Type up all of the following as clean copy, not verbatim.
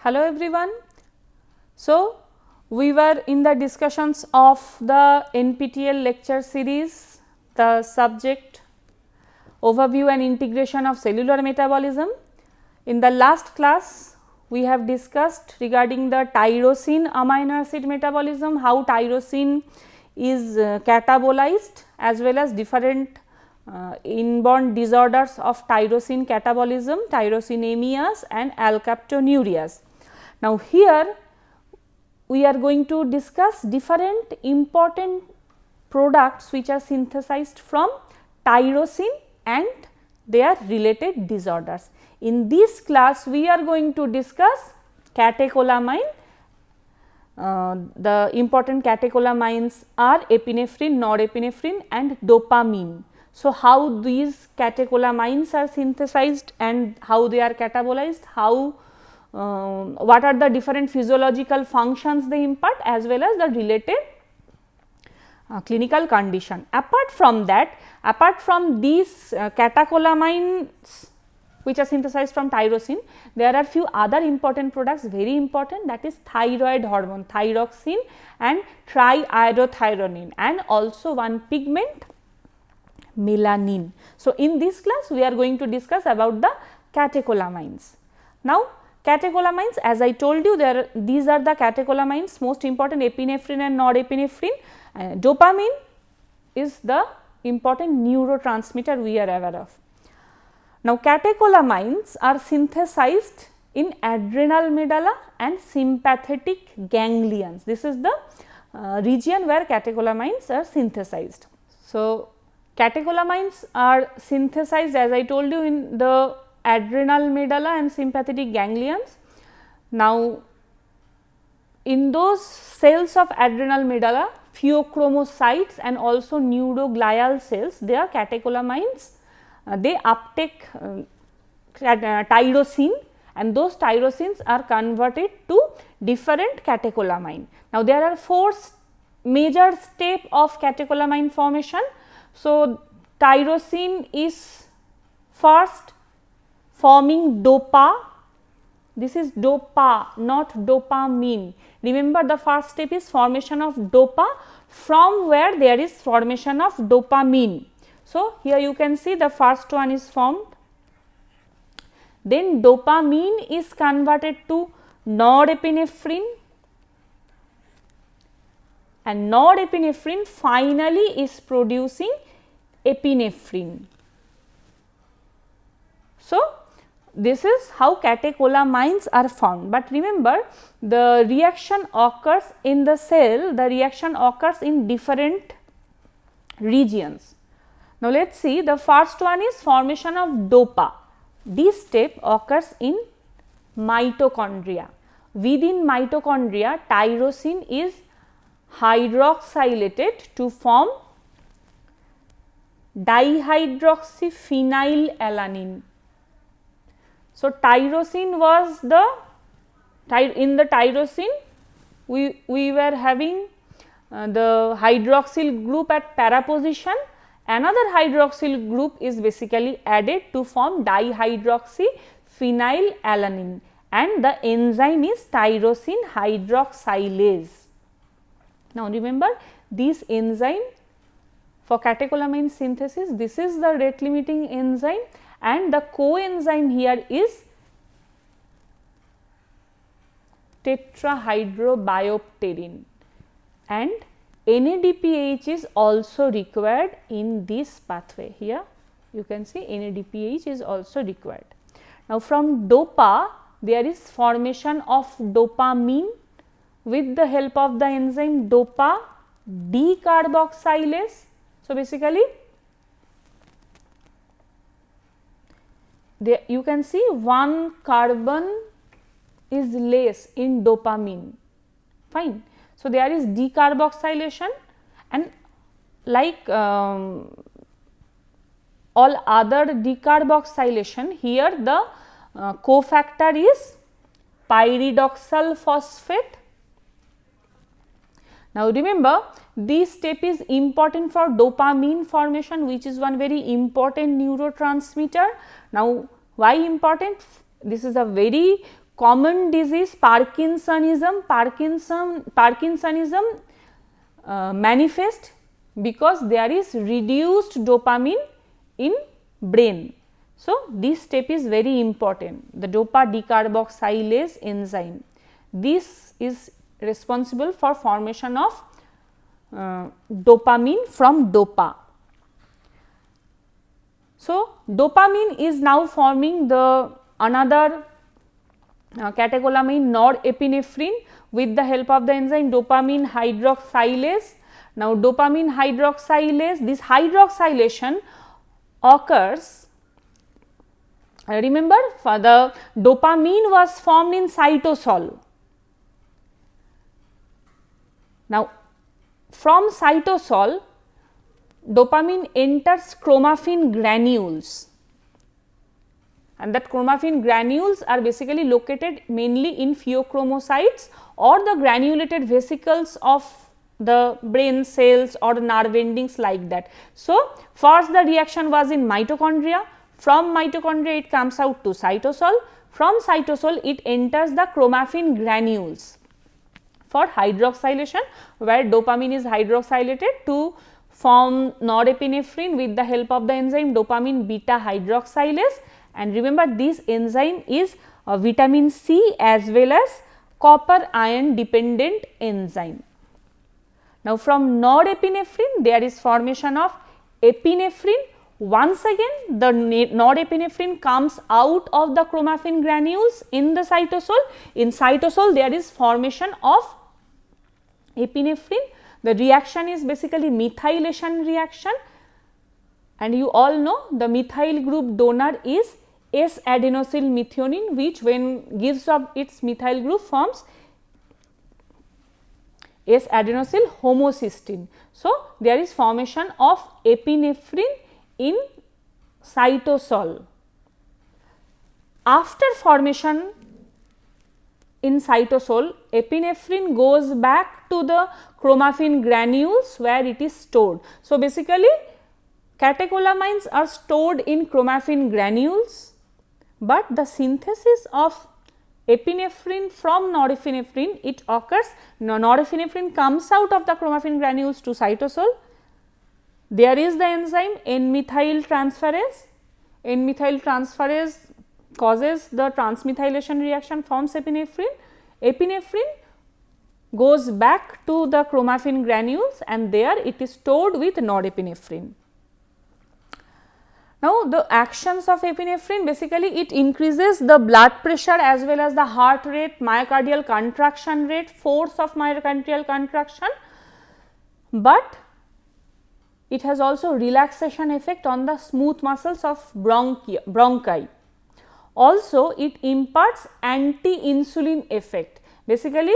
Hello everyone. So, we were in the discussions of the NPTEL lecture series, the subject overview and integration of cellular metabolism. In the last class, we have discussed regarding the tyrosine amino acid metabolism, how tyrosine is catabolized as well as different inborn disorders of tyrosine catabolism, tyrosinemias and alkaptonurias. Now, here we are going to discuss different important products which are synthesized from tyrosine and their related disorders. In this class, we are going to discuss catecholamine. The important catecholamines are epinephrine, norepinephrine and dopamine. So, how these catecholamines are synthesized and how they are catabolized, how what are the different physiological functions they impart as well as the related clinical condition. Apart from that, apart from these catecholamines which are synthesized from tyrosine, there are few other important products, very important, that is thyroid hormone, thyroxine and triiodothyronine, and also one pigment, melanin. So, in this class we are going to discuss about the catecholamines. Now, catecholamines, as I told you, these are the catecholamines most important, epinephrine and norepinephrine. Dopamine is the important neurotransmitter we are aware of. Now, catecholamines are synthesized in adrenal medulla and sympathetic ganglions. This is the region where catecholamines are synthesized. So, catecholamines are synthesized, as I told you, in the adrenal medulla and sympathetic ganglions. Now, in those cells of adrenal medulla, phaochromocytes and also neuroglial cells, they are catecholamines. They uptake tyrosine and those tyrosines are converted to different catecholamine. Now, there are four major steps of catecholamine formation. So, tyrosine is first forming dopa. This is dopa, not dopamine. Remember, the first step is formation of dopa, from where there is formation of dopamine. So, here you can see the first one is formed, then dopamine is converted to norepinephrine and norepinephrine finally is producing epinephrine. So, this is how catecholamines are formed, but remember, the reaction occurs in the cell, the reaction occurs in different regions. Now, let us see, the first one is formation of dopa. This step occurs in mitochondria. Within mitochondria, tyrosine is hydroxylated to form dihydroxyphenylalanine. So, tyrosine was the in the tyrosine we were having the hydroxyl group at para position, another hydroxyl group is basically added to form dihydroxyphenylalanine and the enzyme is tyrosine hydroxylase. Now, remember, this enzyme for catecholamine synthesis, this is the rate limiting enzyme and the coenzyme here is tetrahydrobiopterin, and NADPH is also required in this pathway. Here you can see NADPH is also required. Now, from dopa there is formation of dopamine with the help of the enzyme dopa decarboxylase. So, basically there you can see one carbon is less in dopamine, fine. So, there is decarboxylation and like all other decarboxylation, here the cofactor is pyridoxal phosphate. Now, remember, this step is important for dopamine formation, which is one very important neurotransmitter. Now, why important? This is a very common disease Parkinsonism manifest because there is reduced dopamine in brain. So, this step is very important, the dopa decarboxylase enzyme. This is responsible for formation of dopamine from dopa. So, dopamine is now forming the another catecholamine norepinephrine with the help of the enzyme dopamine hydroxylase. Now, dopamine hydroxylase, this hydroxylation occurs, remember for the dopamine was formed in cytosol. Now, from cytosol dopamine enters chromaffin granules, and that chromaffin granules are basically located mainly in phaochromocytes or the granulated vesicles of the brain cells or nerve endings like that. So, first the reaction was in mitochondria, from mitochondria it comes out to cytosol, from cytosol it enters the chromaffin granules for hydroxylation, where dopamine is hydroxylated to form norepinephrine with the help of the enzyme dopamine beta hydroxylase. And remember, this enzyme is a vitamin C as well as copper ion dependent enzyme. Now, from norepinephrine there is formation of epinephrine. Once again the norepinephrine comes out of the chromaffin granules in the cytosol. In cytosol there is formation of epinephrine. The reaction is basically methylation reaction, and you all know the methyl group donor is S-adenosyl methionine, which when gives up its methyl group forms S-adenosyl homocysteine. So, there is formation of epinephrine in cytosol. After formation in cytosol, epinephrine goes back to the chromaffin granules where it is stored. So, basically catecholamines are stored in chromaffin granules, but the synthesis of epinephrine from norepinephrine, it occurs, norepinephrine comes out of the chromaffin granules to cytosol. There is the enzyme N-methyl transferase. N-methyl transferase causes the transmethylation reaction, forms epinephrine. Epinephrine goes back to the chromaffin granules and there it is stored with norepinephrine. Now, the actions of epinephrine, basically it increases the blood pressure as well as the heart rate, myocardial contraction rate, force of myocardial contraction, but it has also relaxation effect on the smooth muscles of bronchi. Also, it imparts anti-insulin effect. Basically,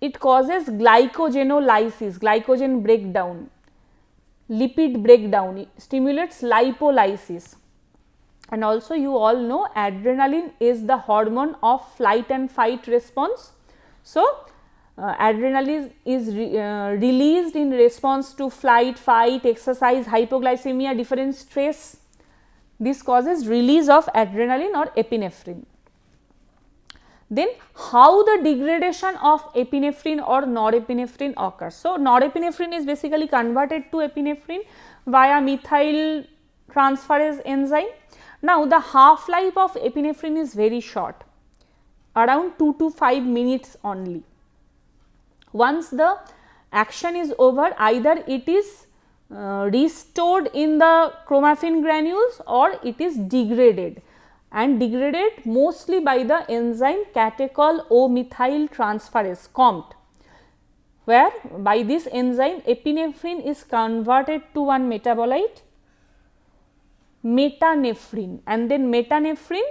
it causes glycogenolysis, glycogen breakdown, lipid breakdown, it stimulates lipolysis, and also you all know adrenaline is the hormone of flight and fight response. So, adrenaline is released in response to flight, fight, exercise, hypoglycemia, different stress. This causes release of adrenaline or epinephrine. Then how the degradation of epinephrine or norepinephrine occurs. So, norepinephrine is basically converted to epinephrine via methyl transferase enzyme. Now, the half life of epinephrine is very short, around 2 to 5 minutes only. Once the action is over, either it is restored in the chromaffin granules or it is degraded, and degraded mostly by the enzyme catechol O-methyl transferase COMT, where by this enzyme epinephrine is converted to one metabolite metanephrine, and then metanephrine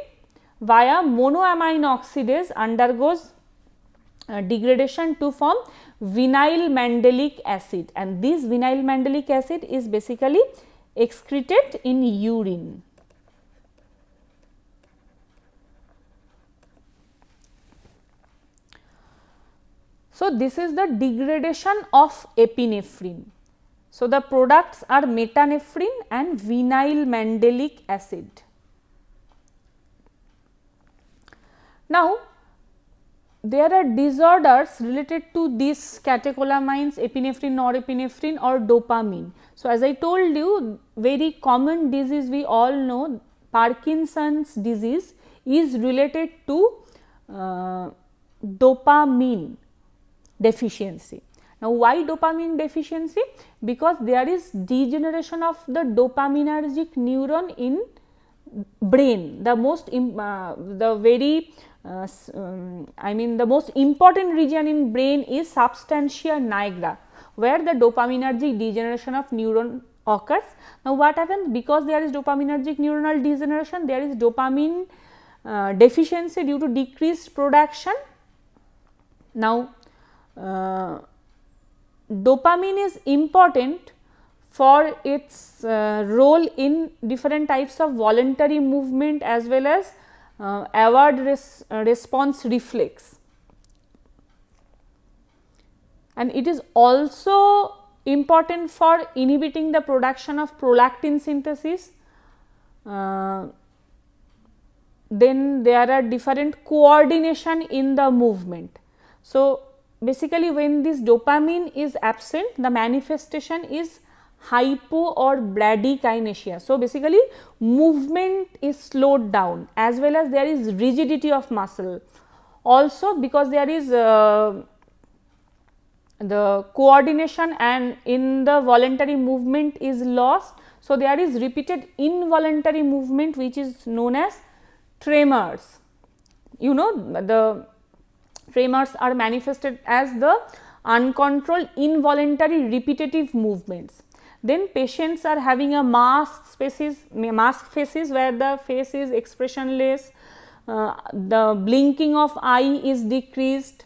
via monoamine oxidase undergoes degradation to form vinyl mandelic acid, and this vinyl mandelic acid is basically excreted in urine. So, this is the degradation of epinephrine. So, the products are metanephrine and vinyl mandelic acid. Now, there are disorders related to these catecholamines, epinephrine, norepinephrine or dopamine. So, as I told you, very common disease we all know, Parkinson's disease is related to dopamine deficiency. Now, why dopamine deficiency? Because there is degeneration of the dopaminergic neuron in brain. The most the most important region in brain is substantia nigra, where the dopaminergic degeneration of neuron occurs. Now, what happens? Because there is dopaminergic neuronal degeneration, there is dopamine deficiency due to decreased production. Now, dopamine is important for its role in different types of voluntary movement as well as award response reflex, and it is also important for inhibiting the production of prolactin synthesis. Then there are different coordination in the movement. So, basically when this dopamine is absent, the manifestation is hypo or bradykinesia. So, basically movement is slowed down as well as there is rigidity of muscle. Also because there is the coordination and in the voluntary movement is lost. So, there is repeated involuntary movement which is known as tremors. You know, the tremors are manifested as the uncontrolled involuntary repetitive movements. Then patients are having a mask faces where the face is expressionless, the blinking of eye is decreased,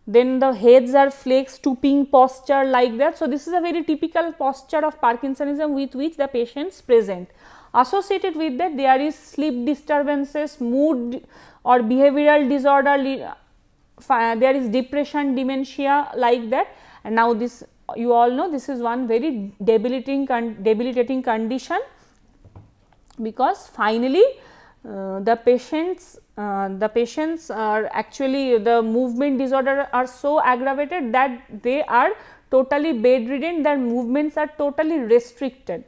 then the heads are flexed, stooping posture like that. So, this is a very typical posture of Parkinsonism with which the patients present. Associated with that, there is sleep disturbances, mood or behavioral disorder, there is depression, dementia like that. And now this, you all know, this is one very debilitating condition, because finally the patients are actually, the movement disorder are so aggravated that they are totally bedridden, their movements are totally restricted.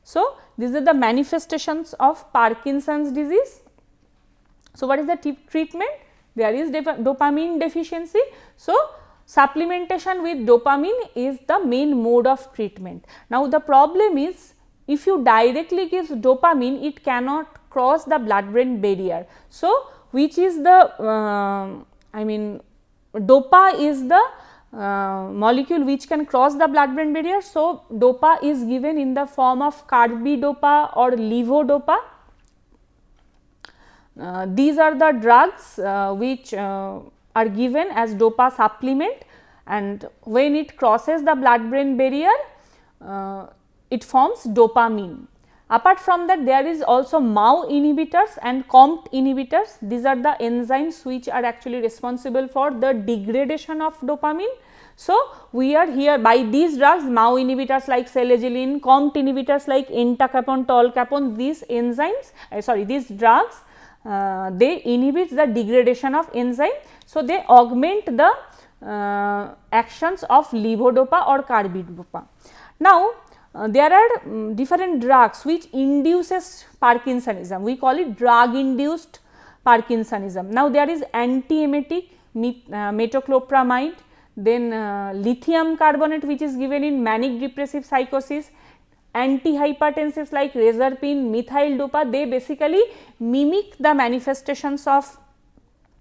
So, these are the manifestations of Parkinson's disease. So, what is the treatment? There is dopamine deficiency. So, supplementation with dopamine is the main mode of treatment. Now, the problem is, if you directly give dopamine, it cannot cross the blood brain barrier. So, which is the dopa is the molecule which can cross the blood brain barrier. So, dopa is given in the form of carbidopa or levodopa. These are the drugs which are given as dopa supplement, and when it crosses the blood brain barrier, it forms dopamine. Apart from that, there is also MAO inhibitors and COMT inhibitors. These are the enzymes which are actually responsible for the degradation of dopamine. So, we are here by these drugs, MAO inhibitors like selegiline, COMT inhibitors like entacapone, tolcapone, these enzymes, these drugs, they inhibit the degradation of enzyme. So, they augment the actions of levodopa or carbidopa. Now, there are different drugs which induces Parkinsonism. We call it drug induced Parkinsonism. Now, there is antiemetic metoclopramide, then lithium carbonate which is given in manic depressive psychosis, antihypertensives like reserpine, methyl dopa. They basically mimic the manifestations of,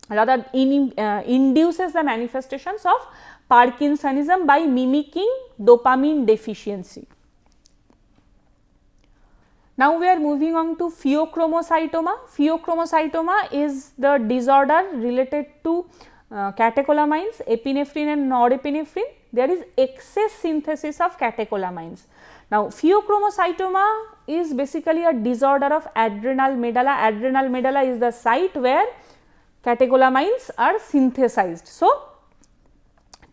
rather induces the manifestations of Parkinsonism by mimicking dopamine deficiency. Now, we are moving on to Phaochromocytoma. Phaochromocytoma is the disorder related to catecholamines, epinephrine and norepinephrine. There is excess synthesis of catecholamines. Now, Phaochromocytoma is basically a disorder of adrenal medulla. Adrenal medulla is the site where catecholamines are synthesized. So,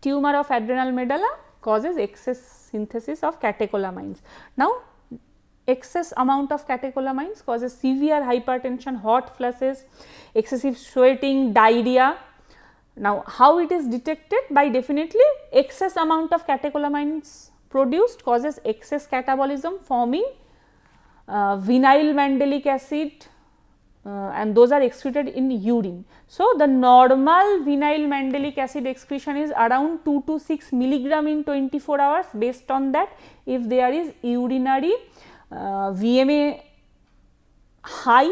tumor of adrenal medulla causes excess synthesis of catecholamines. Now, excess amount of catecholamines causes severe hypertension, hot flashes, excessive sweating, diarrhea. Now, how it is detected? By definitely excess amount of catecholamines produced causes excess catabolism, forming vinyl mandelic acid, and those are excreted in urine. So, the normal vinyl mandelic acid excretion is around 2 to 6 milligram in 24 hours. Based on that, if there is urinary VMA high,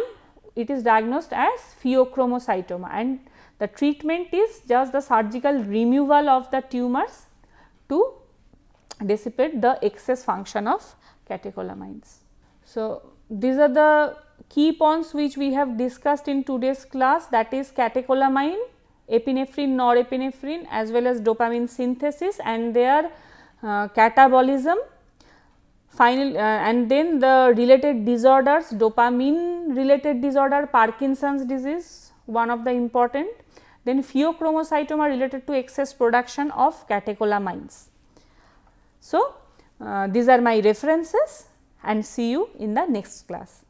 it is diagnosed as Phaochromocytoma, and the treatment is just the surgical removal of the tumors to dissipate the excess function of catecholamines. So, these are the key points which we have discussed in today's class, that is catecholamine, epinephrine, norepinephrine as well as dopamine synthesis and their catabolism. And then the related disorders, dopamine related disorder, Parkinson's disease, one of the important, then Phaochromocytoma related to excess production of catecholamines. So, these are my references and see you in the next class.